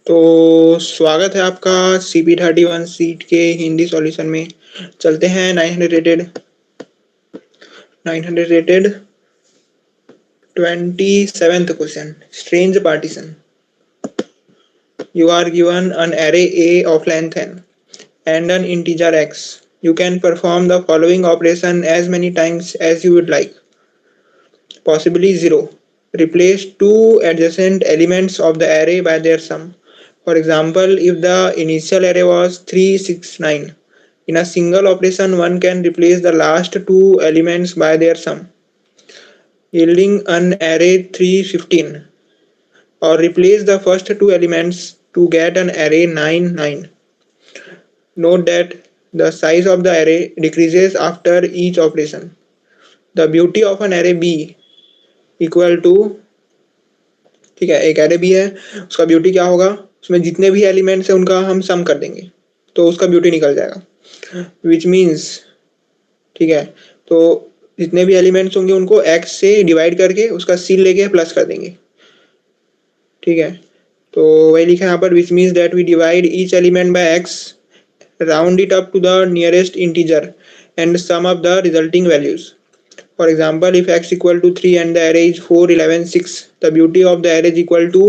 तो स्वागत है आपका CP31 सीट के हिंदी सॉल्यूशन में। चलते हैं 900 rated 27th question. Strange partition. You are given an array A of length n and an integer x. You can perform the following operation as many times as you would like. Possibly 0. Replace two adjacent elements of the array by their sum. For example, if the initial array was 3, 6, 9, in a single operation one can replace the last two elements by their sum, yielding an array 3, 15, or replace the first two elements to get an array 9, 9. Note that the size of the array decreases after each operation. The beauty of an array B equal to, ठीक है, एक array भी है, उसका beauty क्या होगा, उसमें जितने भी एलिमेंट्स है उनका हम सम कर देंगे तो उसका ब्यूटी निकल जाएगा। विच मीन्स, ठीक है, तो जितने भी एलिमेंट्स होंगे उनको x से डिवाइड करके उसका सील लेके प्लस कर देंगे। ठीक है, तो वही लिखा है यहाँ पर, which means that we divide each element by x, round it up to the nearest integer and sum up the resulting values. For example, if x equal to 3 and the array is 4, 11, 6, the beauty of the array is equal to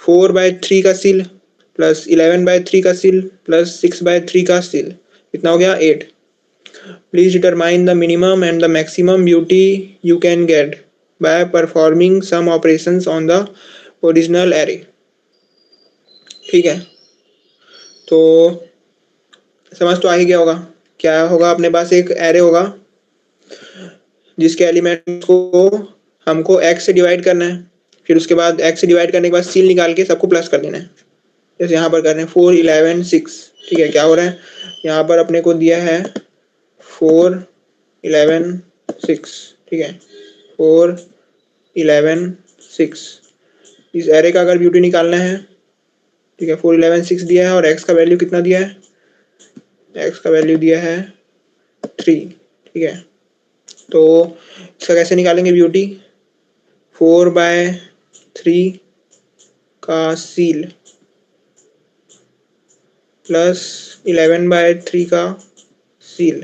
4 by 3 का seal plus 11 by 3 का seal plus 6 by 3 का seal, कितना हो गया 8। Please determine the minimum and the maximum beauty you can get by performing some operations on the original array। ठीक है, तो समझ तो आ ही गया होगा। क्या होगा, अपने पास एक एरे होगा जिसके एलिमेंट को हमको x से डिवाइड करना है, फिर उसके बाद x से डिवाइड करने के बाद सील निकाल के सबको प्लस कर देना है। जैसे यहाँ पर कर रहे हैं 4, 11, 6। ठीक है, क्या हो रहा है, यहाँ पर अपने को दिया है 4, 11, 6। ठीक है, 4, 11, 6। इस एरे का अगर ब्यूटी निकालना है, ठीक है, 4, 11, 6 दिया है और x का वैल्यू कितना दिया है, x का वैल्यू दिया है 3। ठीक है, तो इसका कैसे निकालेंगे ब्यूटी, 4 by 3 का सील प्लस 11 by 3 का सील,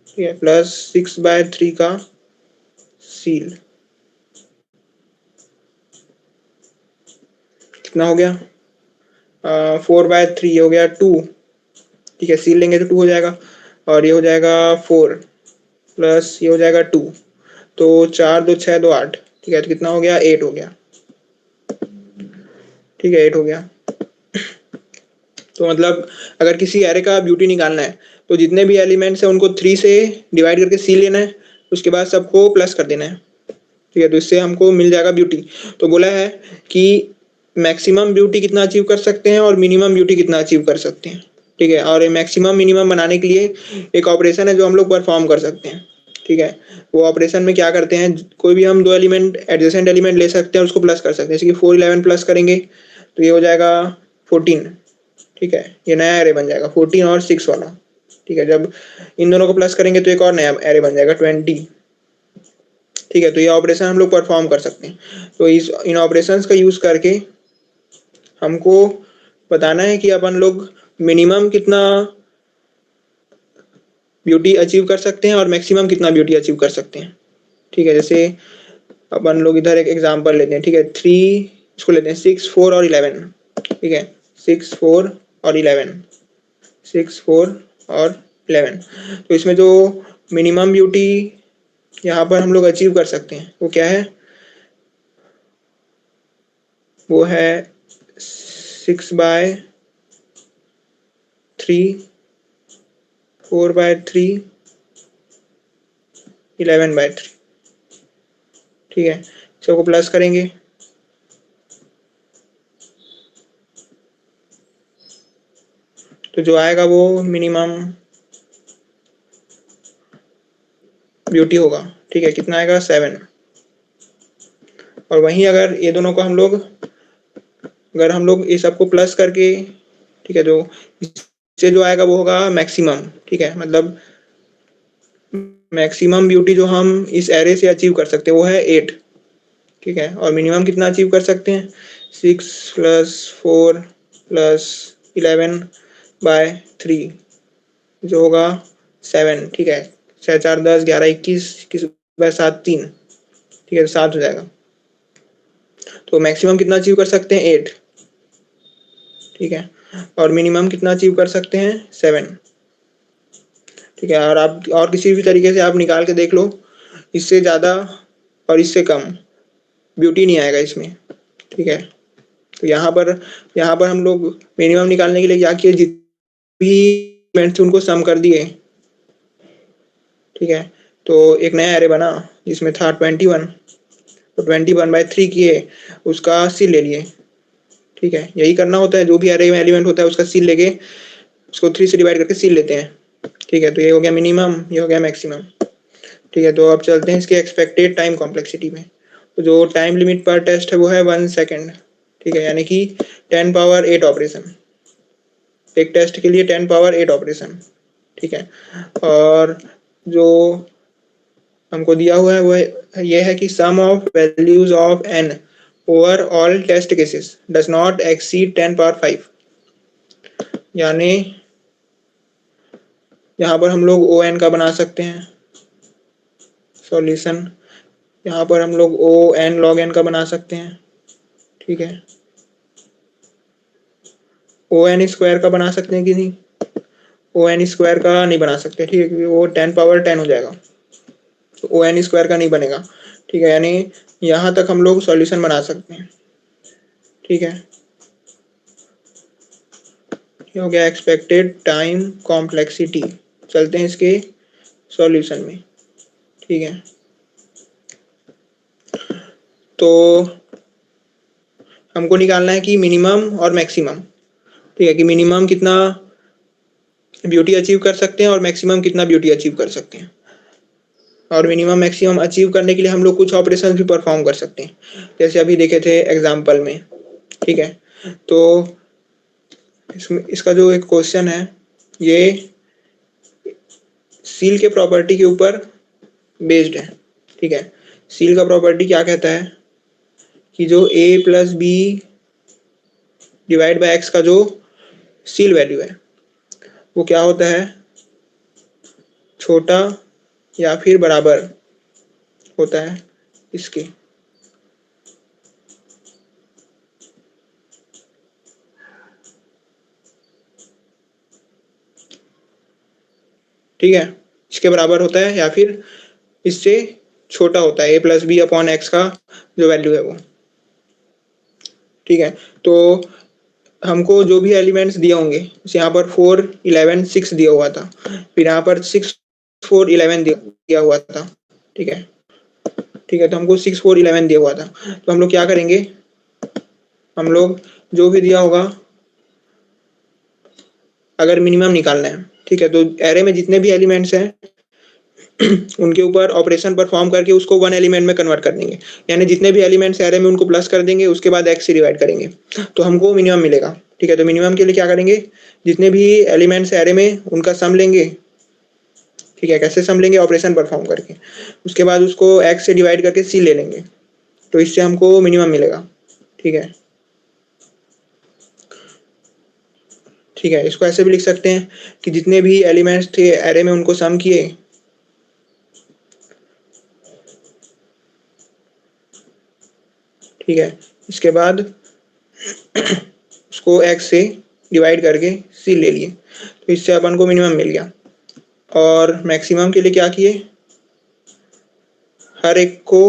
ठीक है, प्लस 6 by 3 का सील, कितना हो गया, 4 by 3 हो गया 2। ठीक है, सील लेंगे तो 2 हो जाएगा और ये हो जाएगा 4 प्लस ये हो जाएगा 2, तो 4, 2, 6, 2, 8। ठीक है, तो कितना हो गया, 8 हो गया। ठीक है, 8 हो गया। तो मतलब अगर किसी एरे का ब्यूटी निकालना है तो जितने भी एलिमेंट्स हैं उनको 3 से डिवाइड करके सी लेना है, उसके बाद सबको प्लस कर देना है। ठीक है, तो इससे हमको मिल जाएगा ब्यूटी। तो बोला है कि मैक्सिमम ब्यूटी कितना अचीव कर सकते हैं और मिनिमम ब्यूटी कितना अचीव कर सकते हैं। ठीक है, और मैक्सिमम मिनिमम बनाने के लिए एक ऑपरेशन है जो हम लोग परफॉर्म कर सकते हैं। ठीक है, वो ऑपरेशन में क्या करते हैं, कोई भी हम दो एलिमेंट एडजेसेंट एलिमेंट ले सकते हैं, उसको प्लस कर सकते हैं। जैसे कि 4, 11 प्लस करेंगे तो ये हो जाएगा 14। ठीक है, ये नया एरे बन जाएगा 14 और 6 वाला। ठीक है, जब इन दोनों को प्लस करेंगे तो एक और नया एरे बन जाएगा 20। ठीक है, तो ये ऑपरेशन हम लोग परफॉर्म कर सकते हैं। तो इन ऑपरेशंस का यूज करके हमको बताना है कि अपन लोग मिनिमम कितना ब्यूटी अचीव कर सकते हैं और मैक्सिमम कितना ब्यूटी अचीव कर सकते हैं। ठीक है, जैसे अपन लोग इधर एक एग्जांपल लेते हैं। ठीक है, 3 इसको लेते हैं 6, 4 और 11। ठीक है, 6, 4 और 11, 6, 4 और 11। तो इसमें जो मिनिमम ब्यूटी यहाँ पर हम लोग अचीव कर सकते हैं वो क्या है, वो है 6 by 3, 4 by 3, 11 by 3। ठीक है, सबको प्लस करेंगे तो जो आएगा वो मिनिमम ब्यूटी होगा। ठीक है, कितना आएगा 7। और वहीं अगर ये दोनों को अगर हम लोग ये सबको प्लस करके, ठीक है, जो इससे जो आएगा वो होगा मैक्सिमम। ठीक है, मतलब मैक्सिमम ब्यूटी जो हम इस एरे से अचीव कर सकते हैं वो है 8। ठीक ठीक है, और मिनिमम कितना अचीव कर सकते हैं? 6 + 4 + 11/3 जो होगा 7। ठीक है, 6 × 4 = 10, 11 × 21, 21/7 3। ठीक है, तो 7 हो जाएगा। तो मैक्सिमम कितना अचीव कर सकते हैं? 8। ठीक है, और मिनिमम कितना अचीव कर सकते हैं? 7। ठीक है, और आप और किसी भी तरीके से आप निकाल के देख लो, इससे ज़्यादा और इससे कम ब्यूटी नहीं आएगा इसमें। ठीक है, तो यहाँ पर हम लोग मिनिमम निकालने के लिए क्या किए, जितने भी एलिमेंट्स थे उनको सम कर दिए। ठीक है, तो एक नया एरे बना जिसमें था 21, तो 21/3 किए, उसका सी ले लिए। ठीक है, यही करना होता है, जो भी एरे में एलिमेंट होता है उसका सी लेके उसको 3 से डिवाइड करके सी लेते हैं। ठीक है, तो ये हो गया मिनिमम, ये हो गया मैक्सिमम। ठीक है, तो अब चलते हैं इसके एक्सपेक्टेड टाइम कॉम्प्लेक्सिटी में। तो जो टाइम लिमिट पर टेस्ट है वो है 1 सेकेंड। ठीक है, यानी कि 10⁻8 ऑपरेशन, एक टेस्ट के लिए 10⁻8 ऑपरेशन। ठीक है, और जो हमको दिया हुआ है वो ये है कि sum of values of n over all test cases does not exceed 10⁻5। यानी यहाँ पर हम लोग ओ एन का बना सकते हैं सॉल्यूशन, यहाँ पर हम लोग ओ एन लॉग एन का बना सकते हैं। ठीक है, ओ एन स्क्वायर का बना सकते हैं कि नहीं? ओ एन स्क्वायर का नहीं बना सकते, ठीक है, क्योंकि वो 10⁻10 हो जाएगा, तो ओ एन स्क्वायर का नहीं बनेगा। ठीक है, यानी यहाँ तक हम लोग सॉल्यूशन बना सकते हैं। ठीक है, ये हो गया एक्सपेक्टेड टाइम कॉम्प्लेक्सिटी। चलते हैं इसके सॉल्यूशन में। ठीक है, तो हमको निकालना है कि मिनिमम और मैक्सिमम। ठीक है, कि मिनिमम कितना ब्यूटी अचीव कर सकते हैं और मैक्सिमम कितना ब्यूटी अचीव कर सकते हैं। और मिनिमम मैक्सिमम अचीव करने के लिए हम लोग कुछ ऑपरेशन भी परफॉर्म कर सकते हैं, जैसे अभी देखे थे एग्जाम्पल में। ठीक है, तो इसका जो एक क्वेश्चन है ये सील के प्रॉपर्टी के ऊपर बेस्ड है। ठीक है, सील का प्रॉपर्टी क्या कहता है कि जो a + b divide by x का जो सील वैल्यू है वो क्या होता है, छोटा या फिर बराबर होता है इसके। ठीक है, इसके बराबर होता है या फिर इससे छोटा होता है, a + b/x का जो वैल्यू है वो। ठीक है, तो हमको जो भी एलिमेंट्स दिए होंगे, यहाँ पर 4 11 6 दिया हुआ था, फिर यहाँ पर 6 4 11 दिया हुआ था। ठीक है, ठीक है, तो हमको 6 4 11 दिया हुआ था, तो हम लोग क्या करेंगे, हम लोग जो भी दिया होगा अगर मिनिमम निकालना है, ठीक है, तो एरे में जितने भी एलिमेंट्स हैं उनके ऊपर ऑपरेशन परफॉर्म करके उसको वन एलिमेंट में कन्वर्ट कर देंगे, यानी जितने भी एलिमेंट्स एरे में उनको प्लस कर देंगे, उसके बाद x से डिवाइड करेंगे तो हमको मिनिमम मिलेगा। ठीक है, तो मिनिमम के लिए क्या करेंगे, जितने भी एलिमेंट्स एरे में उनका सम लेंगे। ठीक है, कैसे सम लेंगे, ऑपरेशन परफॉर्म करके, उसके बाद उसको x से डिवाइड करके c ले लेंगे, तो इससे हमको मिनिमम मिलेगा। ठीक है, ठीक है, इसको ऐसे भी लिख सकते हैं कि जितने भी एलिमेंट्स थे एरे में उनको सम किए, ठीक है, इसके बाद उसको x से डिवाइड करके c ले लिए, तो इससे अपन को मिनिमम मिल गया। और मैक्सिमम के लिए क्या किए, हर एक को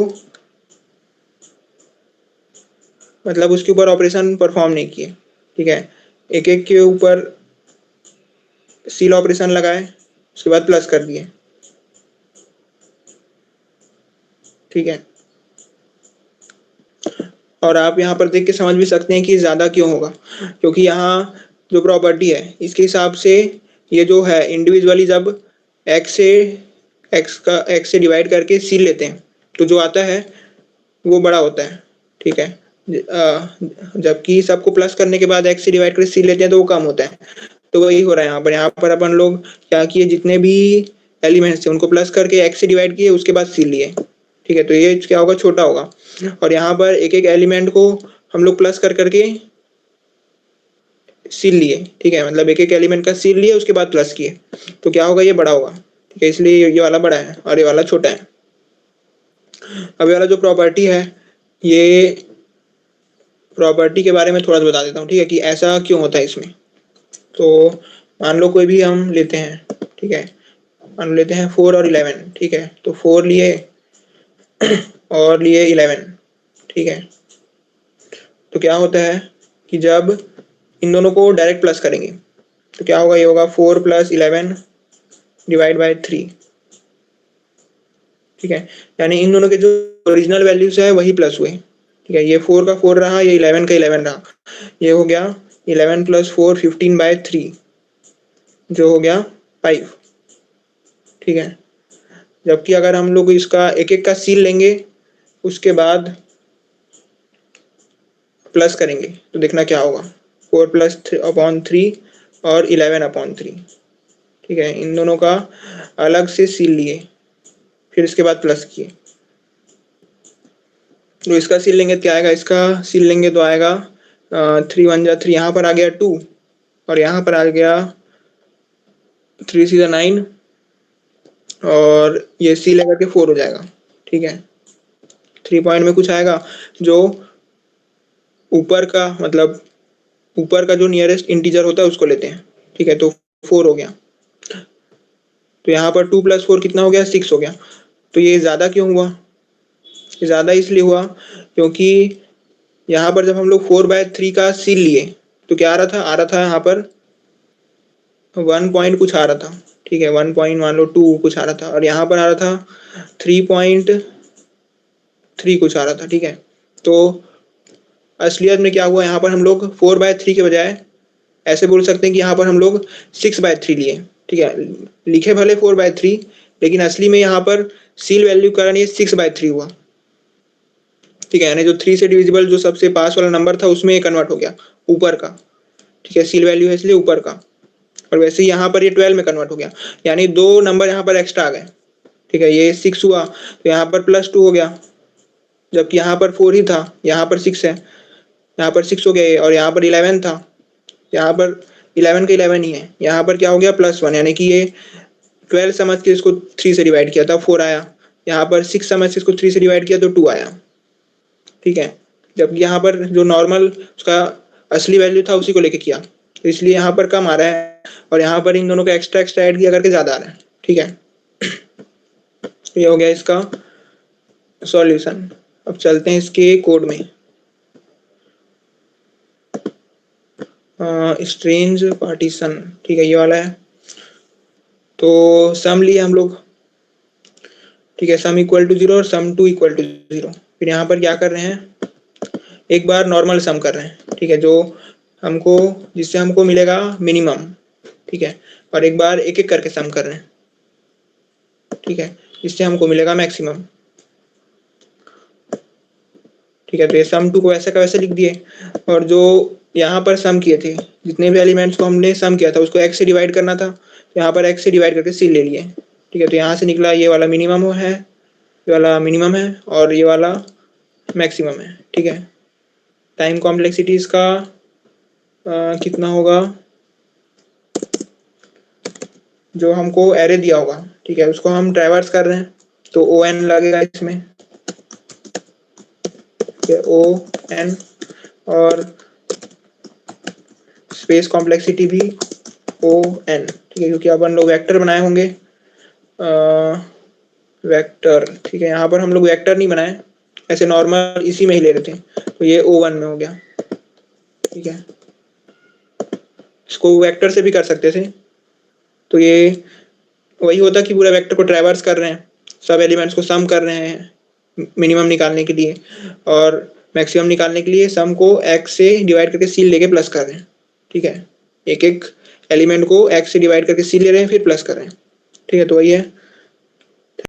मतलब उसके ऊपर ऑपरेशन परफॉर्म नहीं किए। ठीक है, एक एक के ऊपर सील ऑपरेशन लगाए, उसके बाद प्लस कर दिए। ठीक है, और आप यहाँ पर देख के समझ भी सकते हैं कि ज़्यादा क्यों होगा, क्योंकि यहाँ जो प्रॉपर्टी है इसके हिसाब से ये जो है इंडिविजुअली जब x से डिवाइड करके सी लेते हैं तो जो आता है वो बड़ा होता है। ठीक है, जबकि सबको प्लस करने के बाद x से डिवाइड करके सी लेते हैं तो वो कम होता है। तो वही हो रहा है यहाँ पर अपन लोग क्या किए, जितने भी एलिमेंट्स थे उनको प्लस करके x से डिवाइड किए, उसके बाद सी लिए। ठीक है, तो ये क्या होगा, छोटा होगा। और यहाँ पर एक एक एलिमेंट को हम लोग प्लस कर करके सील लिए, ठीक है, मतलब एक एक एलिमेंट का सील लिए उसके बाद प्लस किए, तो क्या होगा, ये बड़ा होगा, ठीक है, इसलिए ये वाला बड़ा है और ये वाला छोटा है। अब ये वाला जो प्रॉपर्टी है, ये प्रॉपर्टी के बारे में थोड़ा सा बता देता हूँ, ठीक है, कि ऐसा क्यों होता है इसमें। तो मान लो कोई भी हम लेते हैं, ठीक है, मान लेते हैं 4 और 11, ठीक है, तो 4 लिए और लिए 11, ठीक है, तो क्या होता है कि जब इन दोनों को डायरेक्ट प्लस करेंगे तो क्या होगा, ये होगा 4 + 11 डिवाइड बाय 3, ठीक है, यानी इन दोनों के जो ओरिजिनल वैल्यूज है वही प्लस हुए, ठीक है, ये 4 का 4 रहा, ये 11 का 11 रहा, ये हो गया 11 + 4 15/3, जो हो गया 5, ठीक है। जबकि अगर हम लोग इसका एक एक का सील लेंगे उसके बाद प्लस करेंगे तो देखना क्या होगा, 4 + 3 और 11/3, ठीक है, इन दोनों का अलग से सील लिए फिर इसके बाद प्लस किए, तो इसका सील लेंगे क्या आएगा, इसका सील लेंगे तो आएगा 3 × 1 = 3, यहाँ पर आ गया 2 और यहाँ पर आ गया 3 × 6 = 9 और ये सी लगा के 4 हो जाएगा, ठीक है। 3 पॉइंट में कुछ आएगा जो ऊपर का, मतलब ऊपर का जो नियरेस्ट इंटीजर होता है उसको लेते हैं, ठीक है, तो 4 हो गया, तो यहाँ पर 2 + 4 कितना हो गया, 6 हो गया। तो ये ज़्यादा क्यों हुआ, ये ज़्यादा इसलिए हुआ क्योंकि यहाँ पर जब हम लोग 4/3 का सील लिए तो क्या आ रहा था यहाँ पर 1 पॉइंट कुछ आ रहा था, ठीक है, 1 पॉइंट मान लो 2 कुछ आ रहा था, और यहाँ पर आ रहा था 3.3 कुछ आ रहा था, ठीक है। तो असलियत में क्या हुआ, यहाँ पर हम लोग 4/3 के बजाय ऐसे बोल सकते हैं कि यहाँ पर हम लोग 6/3 लिए, ठीक है, लिखे भले 4/3 लेकिन असली में यहाँ पर सील वैल्यू कारण ये 6/3 हुआ, ठीक है, यानी जो 3 से डिविजिबल जो सबसे पास वाला नंबर था उसमें ये कन्वर्ट हो गया ऊपर का, ठीक है, सील वैल्यू है इसलिए ऊपर का, और वैसे ही यहाँ पर ये 12 में कन्वर्ट हो गया, यानी 2 नंबर यहाँ पर एक्स्ट्रा आ गए, ठीक है, ये 6 हुआ तो यहाँ पर +2 हो गया, जबकि यहाँ पर 4 ही था, यहाँ पर 6 है, यहाँ पर 6 हो गया ये, और यहाँ पर 11 था, यहाँ पर 11 का 11 ही है, यहाँ पर क्या हो गया +1, यानी कि ये 12 समझ के इसको 3 से डिवाइड किया था 4 आया, यहाँ पर 6 समझ के इसको 3 से डिवाइड किया तो 2 आया, ठीक है, जबकि यहाँ पर जो नॉर्मल उसका असली वैल्यू था उसी को लेके किया, तो इसलिए यहाँ पर कम आ रहा है और यहाँ पर इन दोनों को एक्स्ट्रा एक्स्ट्रा ऐड किया करके ज़्यादा आ रहा है, ठीक है। ये हो गया इसका सॉल्यूशन। अब चलते हैं इसके कोड में। स्ट्रेंज पार्टीशन, ठीक है, ये वाला है, तो सम लिए हम लोग, ठीक है, सम = 0 और सम 2 = 0। फिर यहाँ पर क्या कर रहे हैं, एक बार नॉर्मल सम कर रहे हैं, ठीक है, जो हमको जिससे हमको मिलेगा मिनिमम, ठीक है, और एक बार एक एक करके सम कर रहे हैं, ठीक है, जिससे हमको मिलेगा मैक्सिमम, ठीक है। तो ये सम 2 को ऐसे का वैसे लिख दिए, और जो यहाँ पर सम किए थे जितने भी एलिमेंट्स को हमने सम किया था उसको x से डिवाइड करना था, तो यहाँ पर x से डिवाइड करके c ले लिए, ठीक है, तो यहाँ से निकला ये वाला मिनिमम है, ये वाला मिनिमम है और ये वाला मैक्सिमम है, ठीक है। टाइम कॉम्प्लेक्सिटी इसका कितना होगा, जो हमको एरे दिया होगा, ठीक है, उसको हम ट्रैवर्स कर रहे हैं तो ON लगेगा इसमें, ON, और स्पेस कॉम्प्लेक्सिटी भी ON, ठीक है, क्योंकि अपन लोग वेक्टर बनाए होंगे, वेक्टर, ठीक है, यहाँ पर हम लोग वेक्टर नहीं बनाए, ऐसे नॉर्मल इसी में ही ले रहे थे, तो ये O1 में हो गया, ठीक है। इसको वेक्टर से भी कर सकते थे, तो ये वही होता कि पूरा वेक्टर को ट्रैवर्स कर रहे हैं, सब एलिमेंट्स को सम कर रहे हैं मिनिमम निकालने के लिए, और मैक्सिमम निकालने के लिए सम को x से डिवाइड करके c लेके प्लस कर रहे हैं, ठीक है, एक एक एलिमेंट को x से डिवाइड करके c ले रहे हैं फिर प्लस कर रहे हैं, ठीक है, तो वही है।